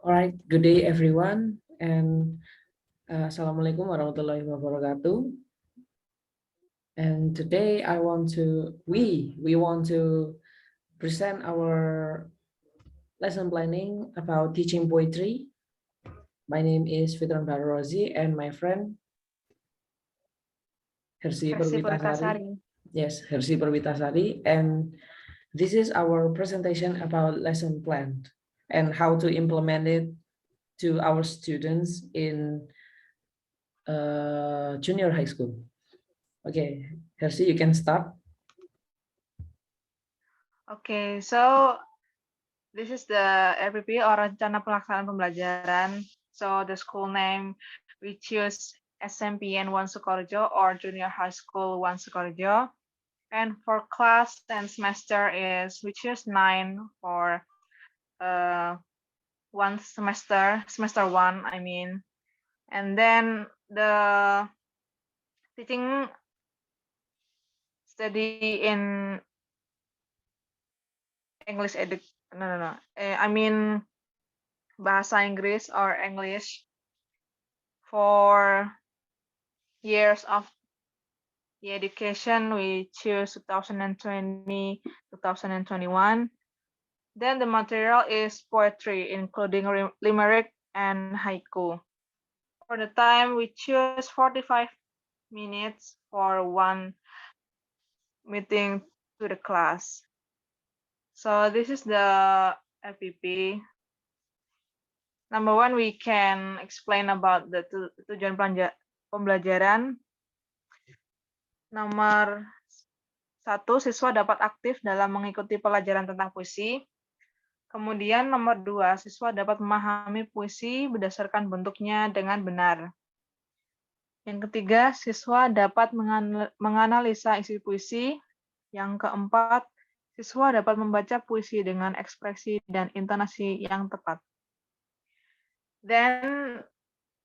All right, good day everyone, and Assalamualaikum warahmatullahi wabarakatuh. And today we want to present our lesson planning about teaching poetry. My name is Fithron Rozi and my friend Hersi Hersi Perwita Perwita Sari. Sari. Yes, Hersi Perwita Sari, and this is our presentation about lesson plan and how to implement it to our students in junior high school. Okay, Hersi, you can start. Okay, so this is the RPP or Rencana Pelaksanaan Pembelajaran. So the school name we choose SMPN 1 Sukorejo or Junior High School 1 Sukorejo. And for class and semester is we choose 9 for one semester 1, I mean. And then the teaching study in English I mean bahasa Inggris or English for years of the education we choose 2020 2021. Then the material is poetry including limerick and haiku. For the time we choose 45 minutes for one meeting to the class. So this is the LPP. Number one, we can explain about the tujuan pembelajaran. Nomor 1, siswa dapat aktif dalam mengikuti pelajaran tentang puisi. Kemudian nomor 2, siswa dapat memahami puisi berdasarkan bentuknya dengan benar. Yang ketiga, siswa dapat menganalisa isi puisi. Yang keempat, siswa dapat membaca puisi dengan ekspresi dan intonasi yang tepat. Then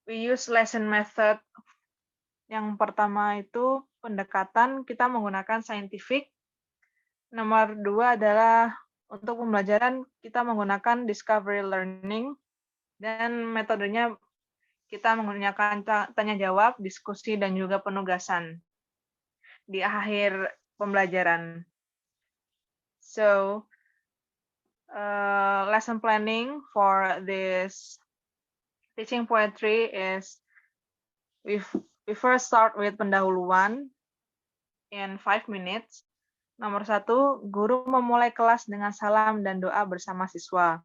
we use lesson method. Yang pertama itu pendekatan kita menggunakan scientific. Nomor 2 adalah untuk pembelajaran kita menggunakan discovery learning. Dan metodenya kita menggunakan tanya jawab, diskusi, dan juga penugasan di akhir pembelajaran. So, lesson planning for this teaching poetry is we first start with pendahuluan in 5 minutes. Nomor 1, guru memulai kelas dengan salam dan doa bersama siswa.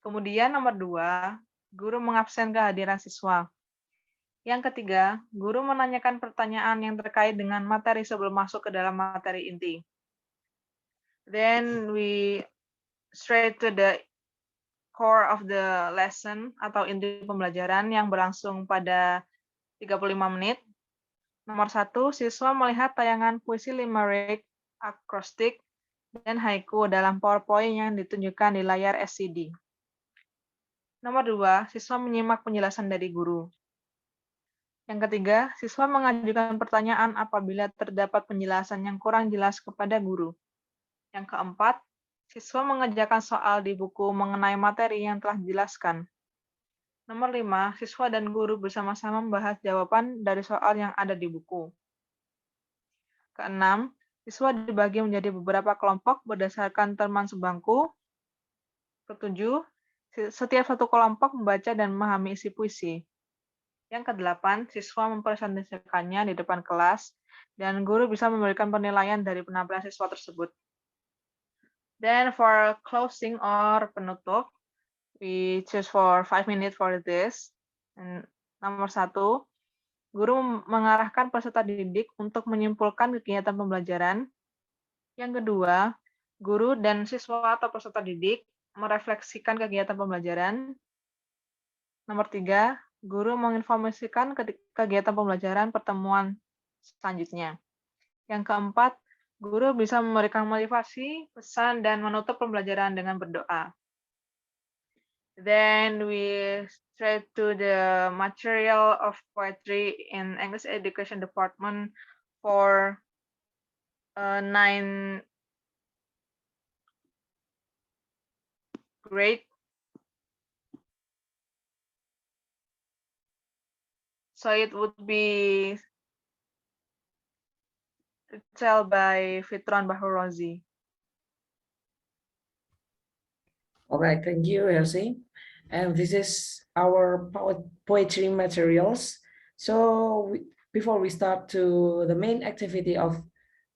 Kemudian nomor 2, guru mengabsen kehadiran siswa. Yang ketiga, guru menanyakan pertanyaan yang terkait dengan materi sebelum masuk ke dalam materi inti. Then we straight to the core of the lesson atau inti pembelajaran yang berlangsung pada 35 menit. Nomor 1, siswa melihat tayangan puisi limerick, akrostik, dan haiku dalam PowerPoint yang ditunjukkan di layar LCD. Nomor 2, siswa menyimak penjelasan dari guru. Yang ketiga, siswa mengajukan pertanyaan apabila terdapat penjelasan yang kurang jelas kepada guru. Yang keempat, siswa mengerjakan soal di buku mengenai materi yang telah dijelaskan. Nomor 5, siswa dan guru bersama-sama membahas jawaban dari soal yang ada di buku. Keenam, siswa dibagi menjadi beberapa kelompok berdasarkan teman sebangku. Ketujuh, setiap satu kelompok membaca dan memahami isi puisi. Yang kedelapan, siswa mempresentasikannya di depan kelas, dan guru bisa memberikan penilaian dari penampilan siswa tersebut. Then for closing or penutup, we choose for 5 minutes for this. And nomor 1, guru mengarahkan peserta didik untuk menyimpulkan kegiatan pembelajaran. Yang kedua, guru dan siswa atau peserta didik merefleksikan kegiatan pembelajaran. Nomor 3, guru menginformasikan kegiatan pembelajaran pertemuan selanjutnya. Yang keempat, guru bisa memberikan motivasi, pesan, dan menutup pembelajaran dengan berdoa. Then we straight to the material of poetry in English Education Department for 9 grade. So it would be retold by Fithron Bachrul Rozi. All right, thank you, Hersi. And this is our poetry materials. So before we start to the main activity of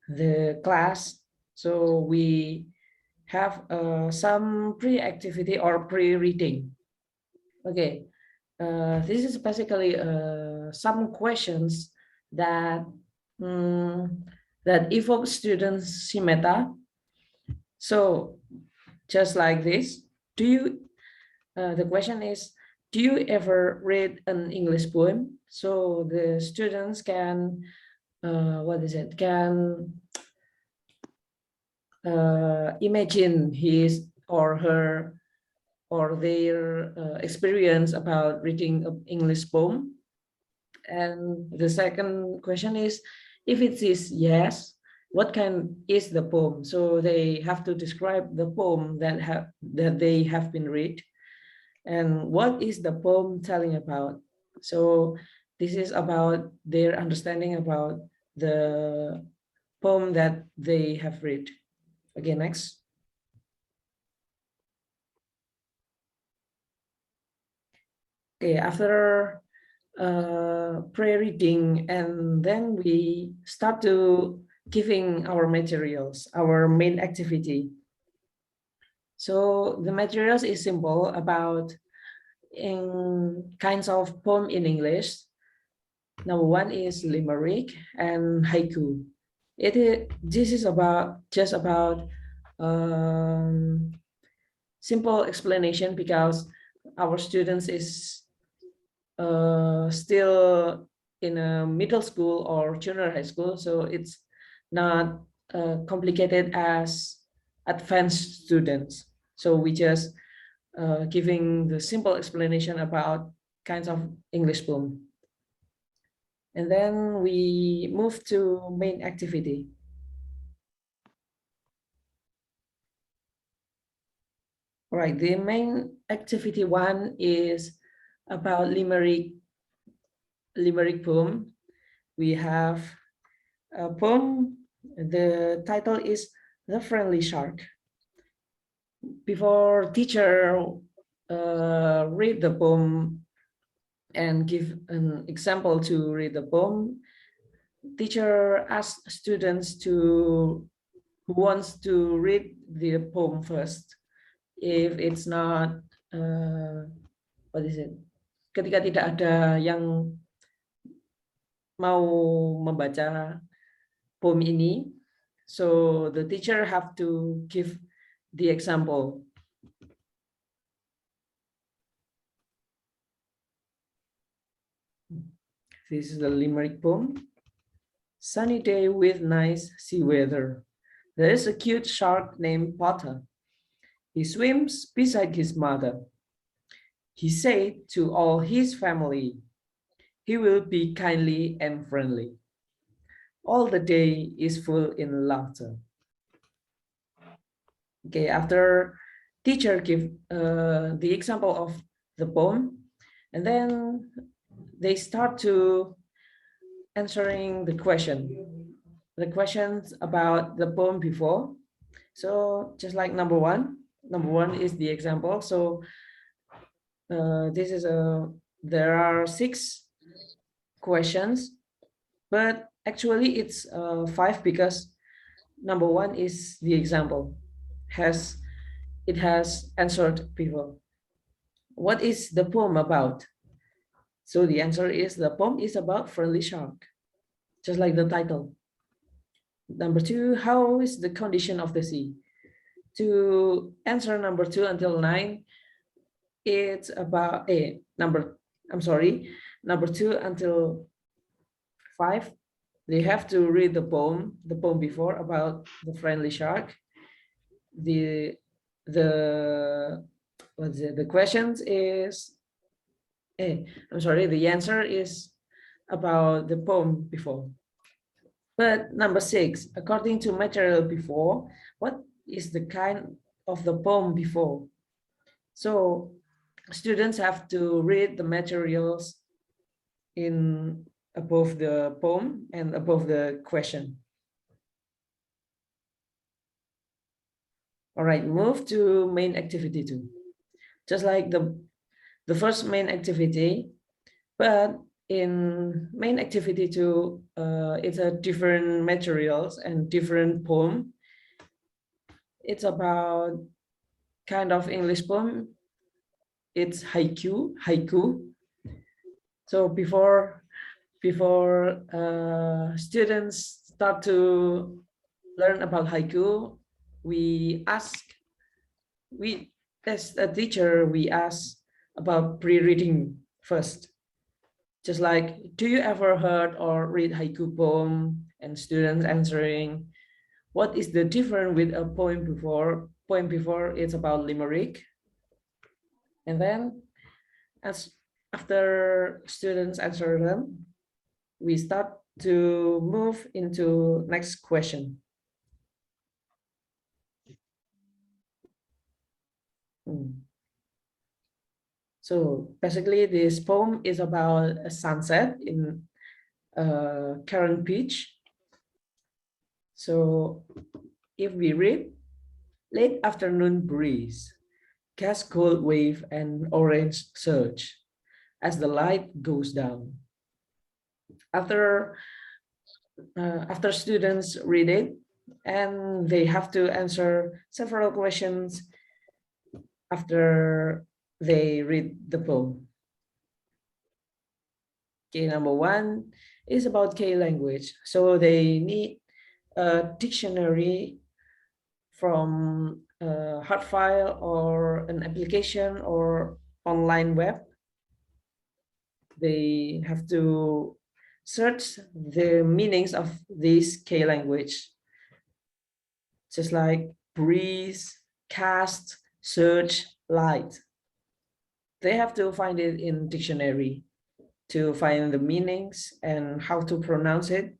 the class, so we have some pre-activity or pre-reading. Okay, this is basically some questions that that evoke students' meta. So just like this, do you? The question is, do you ever read an English poem? So the students can, what is it? Can imagine his or her or their experience about reading an English poem. And the second question is, if it is yes, what kind is the poem? So they have to describe the poem that they have been read, and what is the poem telling about. So this is about their understanding about the poem that they have read. Okay, next. Okay, after pre-reading, and then we start to giving our materials, our main activity. So the materials is simple about in kinds of poem in English. Number one is limerick and haiku. This is about just about simple explanation, because our students is still in a middle school or junior high school, so it's not complicated as advanced students. So we just giving the simple explanation about kinds of English poem. And then we move to main activity. All right, the main activity one is about limerick poem. We have a poem. The title is The Friendly Shark. Before teacher read the poem and give an example to read the poem, teacher asks students to who wants to read the poem first. If it's not what is it? Ketika tidak ada yang mau membaca poem ini, so the teacher have to give the example. This is the limerick poem. Sunny day with nice sea weather. There is a cute shark named Potter. He swims beside his mother. He said to all his family, he will be kindly and friendly. All the day is full in laughter. Okay, after teacher give the example of the poem, and then they start to answering the questions about the poem before. So just like number one is the example. So this is there are 6 questions, but actually it's 5, because number one is the example. It has answered before. What is the poem about? So the answer is the poem is about friendly shark, just like the title. Number 2, how is the condition of the sea? To answer number 2 until 9, it's about number 2 until 5. They have to read the poem before about the friendly shark. The the questions is the answer is about the poem before. But number 6, according to material before, what is the kind of the poem before? So students have to read the materials in above the poem and above the question. All right, move to main activity 2. Just like the first main activity, but in main activity 2, it's a different materials and different poem. It's about kind of English poem. It's haiku. So before students start to learn about haiku, as a teacher, we ask about pre-reading first. Just like, do you ever heard or read haiku poem? And students answering, what is the difference with a poem before? Poem before, it's about limerick. And then after students answer them, we start to move into next question. So basically, this poem is about a sunset in current beach. So if we read, late afternoon breeze, cast cold wave and orange surge as the light goes down. After students read it, and they have to answer several questions after they read the poem. Okay, number 1 is about K language. So they need a dictionary from a hard file or an application or online web. They have to search the meanings of this K language, just like breeze, cast, search, light. They have to find it in dictionary to find the meanings and how to pronounce it.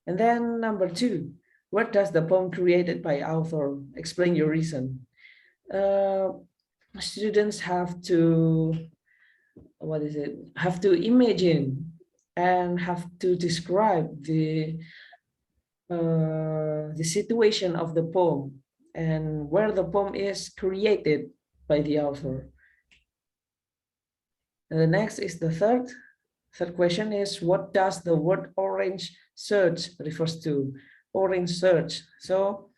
And then number 2, what does the poem created by author? Explain your reason. Students have to, have to imagine and have to describe the situation of the poem and where the poem is created by the author. And the next is the third question is, what does the word orange surge refers to? Orange surge. So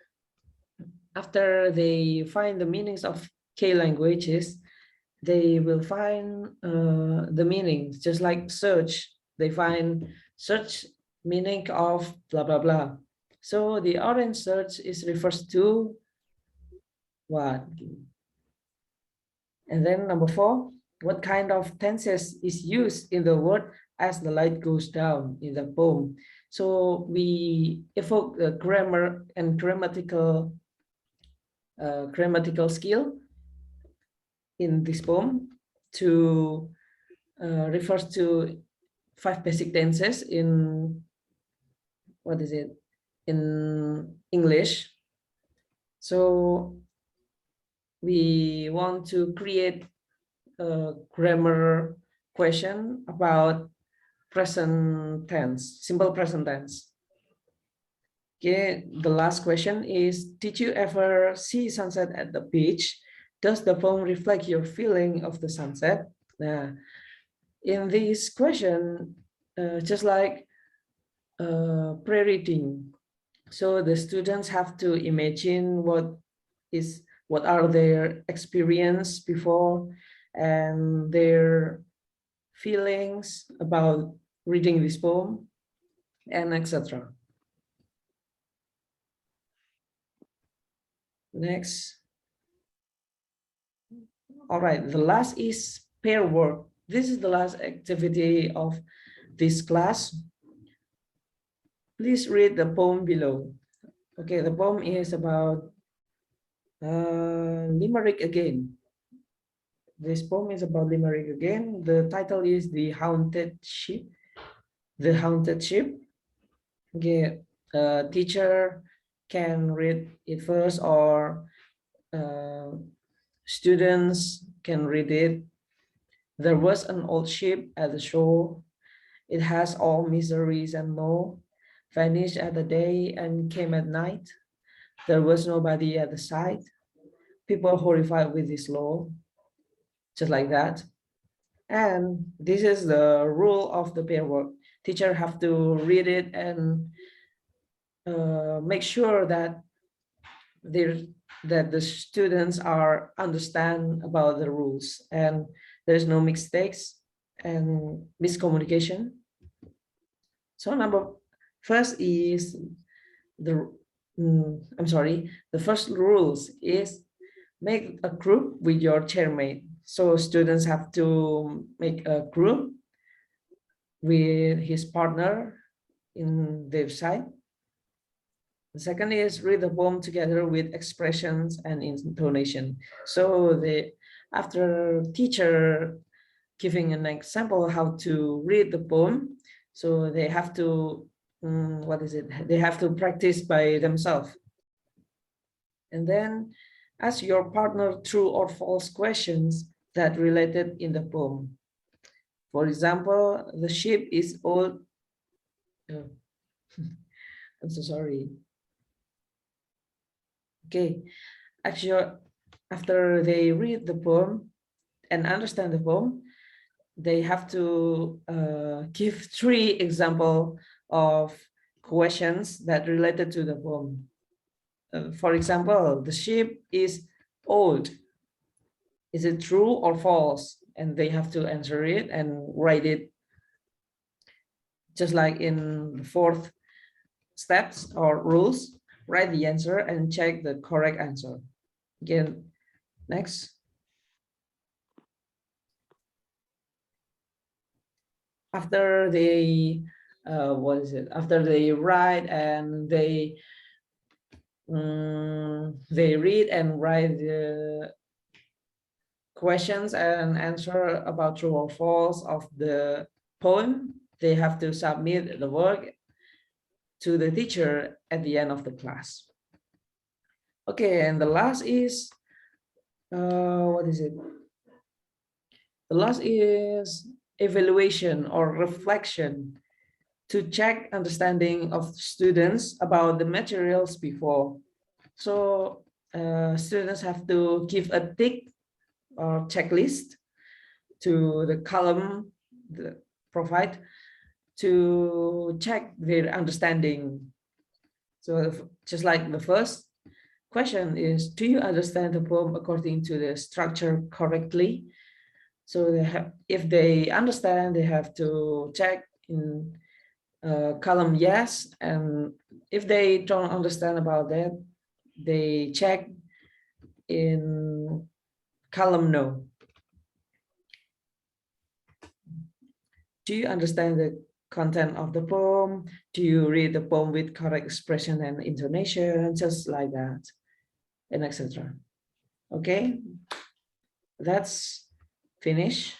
after they find the meanings of K languages, they will find the meanings, just like search. They find search meaning of blah, blah, blah. So the orange surge is refers to what? And then number 4, what kind of tenses is used in the word as the light goes down in the poem? So we evoke the grammar and grammatical skill in this poem to refers to 5 basic tenses in in English. So we want to create a grammar question about present tense, simple present tense. Okay, the last question is, did you ever see sunset at the beach? Does the poem reflect your feeling of the sunset? Now, in this question, just like pre-reading, so the students have to imagine what are their experience before and their feelings about reading this poem and etc. Next. All right, the last is pair work. This is the last activity of this class. Please read the poem below. Okay, the poem is about limerick again. This poem is about limerick again. The title is The Haunted Ship. The Haunted Ship. Okay, teacher can read it first, or students can read it. There was an old ship at the shore. It has all miseries and more, vanished at the day and came at night. There was nobody at the side. People horrified with this law, just like that. And this is the rule of the pair work. Teacher have to read it and make sure that the students are understand about the rules and there's no mistakes and miscommunication. So first is the the first rules is make a group with your chairmate. So students have to make a group with his partner in their side. The second is read the poem together with expressions and intonation. So after teacher giving an example how to read the poem, so they have to they have to practice by themselves. And then ask your partner true or false questions that related in the poem. For example, the ship is old. Oh, I'm so sorry. Okay, actually, after they read the poem and understand the poem, they have to give 3 examples of questions that related to the poem. For example, the ship is old. Is it true or false? And they have to answer it and write it just like in the 4th steps or rules. Write the answer and check the correct answer. Again, next. After they after they write and they read and write the questions and answer about true or false of the poem, they have to submit the work to the teacher at the end of the class. Okay, and the last is what is it? The last is evaluation or reflection to check understanding of students about the materials before. So students have to give a tick or checklist to the column provide to check their understanding. So just like the first question is, do you understand the poem according to the structure correctly? So if they understand, they have to check in column yes, and if they don't understand about that, they check in column no. Do you understand the content of the poem? Do you read the poem with correct expression and intonation, just like that, and etc. Okay, that's finished.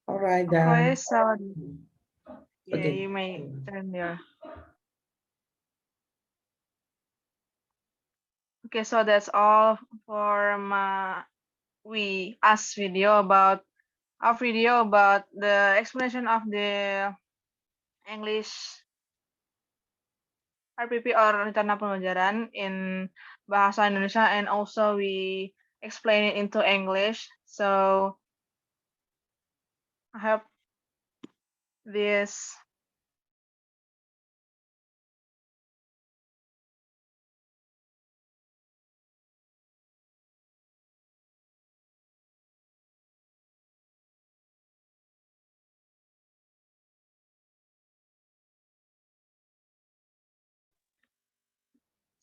All right, Okay, then. so yeah, Okay. you may turn there. Okay, so that's all for we asked video about our video about the explanation of the English RPP or rencana pembelajaran in bahasa Indonesia, and also we explain it into English. So I hope this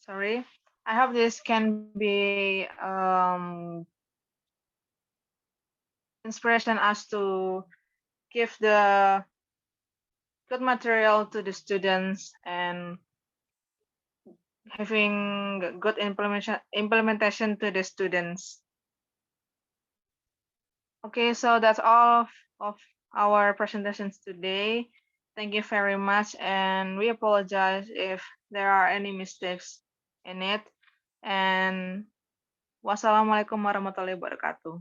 sorry. I hope this can be inspiration us to give the good material to the students and having good implementation to the students. Okay, so that's all of our presentations today. Thank you very much, and we apologize if there are any mistakes in it. And wassalamualaikum warahmatullahi wabarakatuh.